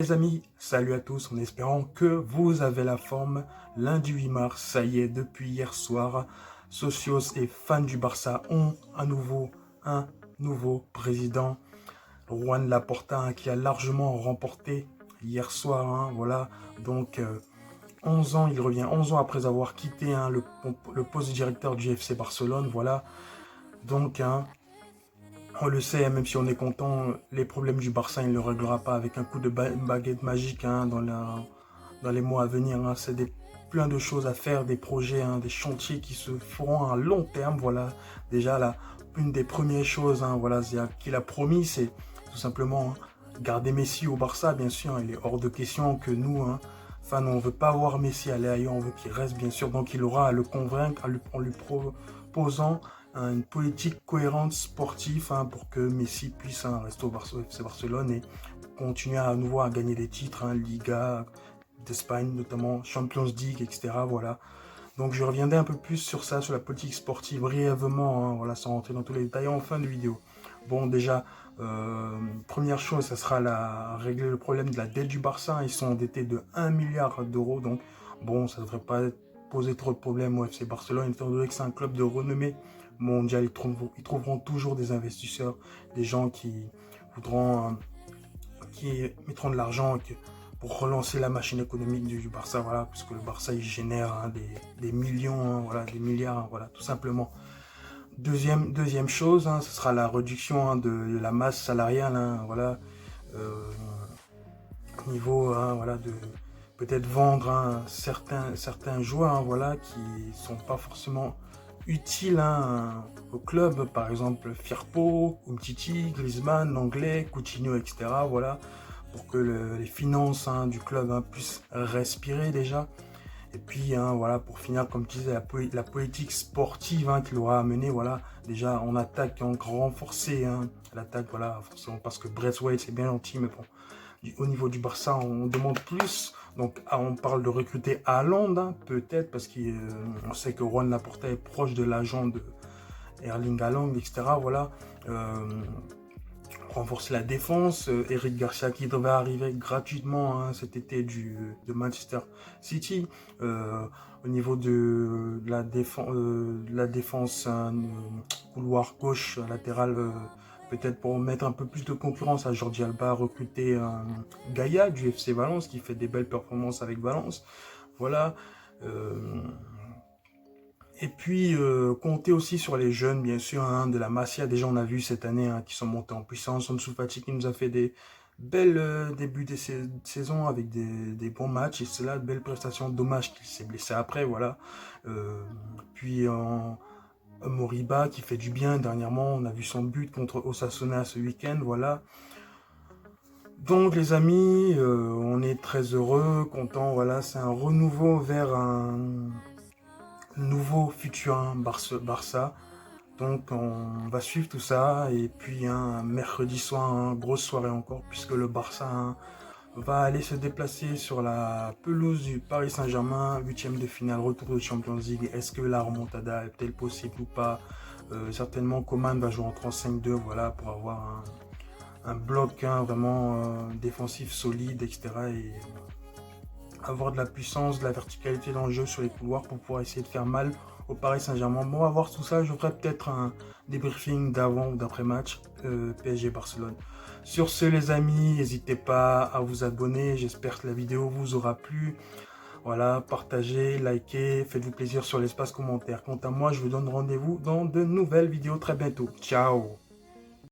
Les amis, salut à tous en espérant que vous avez la forme. Lundi 8 mars, ça y est, depuis hier soir, Socios et fans du Barça ont un nouveau président, Juan Laporta, qui a largement remporté hier soir. Voilà, donc 11 ans, il revient 11 ans après avoir quitté le poste de directeur du FC Barcelone. Voilà, donc on le sait, même si on est content, les problèmes du Barça, il ne le réglera pas avec un coup de baguette magique dans les mois à venir. C'est plein de choses à faire, des projets, des chantiers qui se feront à long terme. Voilà, déjà là, une des premières choses voilà, qu'il a promis, c'est tout simplement garder Messi au Barça. Bien sûr, il est hors de question que nous, fans, on ne veut pas voir Messi aller ailleurs, on veut qu'il reste, bien sûr. Donc il aura à le convaincre en lui proposant une politique cohérente sportive pour que Messi puisse rester au FC Barcelone et continuer à nouveau à gagner des titres, Liga d'Espagne notamment, Champions League, etc. Voilà. Donc je reviendrai un peu plus sur ça, sur la politique sportive brièvement, voilà, sans rentrer dans tous les détails en fin de vidéo. Bon, déjà, première chose, ça sera régler le problème de la dette du Barça. Ils sont endettés de 1 milliard d'euros, donc bon, ça ne devrait pas poser trop de problèmes au FC Barcelone, étant donné que c'est un club de renommée mondiale. Ils trouveront toujours des investisseurs, des gens qui voudront, qui mettront de l'argent pour relancer la machine économique du Barça, voilà, puisque le Barça il génère des millions, voilà, des milliards, voilà, tout simplement. Deuxième chose, ce sera la réduction de la masse salariale, voilà, au niveau, voilà, de peut-être vendre certains joueurs, voilà, qui sont pas forcément utiles au club, par exemple Firpo, Umtiti, Griezmann, Langlais, Coutinho, etc. Voilà, pour que les finances du club puissent respirer déjà. Et puis voilà, pour finir, comme tu disais, la politique sportive qu'il aura amené, voilà, déjà on attaque, on renforcer l'attaque, voilà, forcément parce que Braithwaite c'est bien gentil, mais bon, au niveau du Barça, on demande plus. Donc, on parle de recruter Haaland, peut-être, parce qu'on sait que Juan Laporta est proche de l'agent de Erling Haaland, etc. Voilà. Renforcer la défense. Eric Garcia qui devait arriver gratuitement cet été de Manchester City. Au niveau de la défense, couloir gauche, latéral, peut-être pour mettre un peu plus de concurrence à Jordi Alba, recruter Gaïa du FC Valence qui fait des belles performances avec Valence. Voilà. Et puis, compter aussi sur les jeunes, bien sûr, de la Masia. Déjà, on a vu cette année qui sont montés en puissance. Ansu Fati qui nous a fait des belles débuts de saison avec des bons matchs. Et c'est là, de belles prestations. Dommage qu'il s'est blessé après, voilà. Puis, Moriba qui fait du bien. Dernièrement, on a vu son but contre Osasuna ce week-end, voilà. Donc les amis, on est très heureux, content, voilà. C'est un renouveau vers un nouveau futur Barça. Donc on va suivre tout ça et puis mercredi soir, grosse soirée encore puisque le Barça va aller se déplacer sur la pelouse du Paris Saint-Germain, 8e de finale, retour de Champions League. Est-ce que la remontada est-elle possible ou pas? Certainement Coman va jouer en 3-5-2, voilà, pour avoir un bloc vraiment défensif solide, etc. Et avoir de la puissance, de la verticalité dans le jeu sur les couloirs pour pouvoir essayer de faire mal au Paris Saint-Germain. Bon, on va voir tout ça. Je ferai peut-être un débriefing d'avant ou d'après match PSG Barcelone. Sur ce, les amis, n'hésitez pas à vous abonner. J'espère que la vidéo vous aura plu. Voilà, partagez, likez, faites-vous plaisir sur l'espace commentaire. Quant à moi, je vous donne rendez-vous dans de nouvelles vidéos très bientôt. Ciao!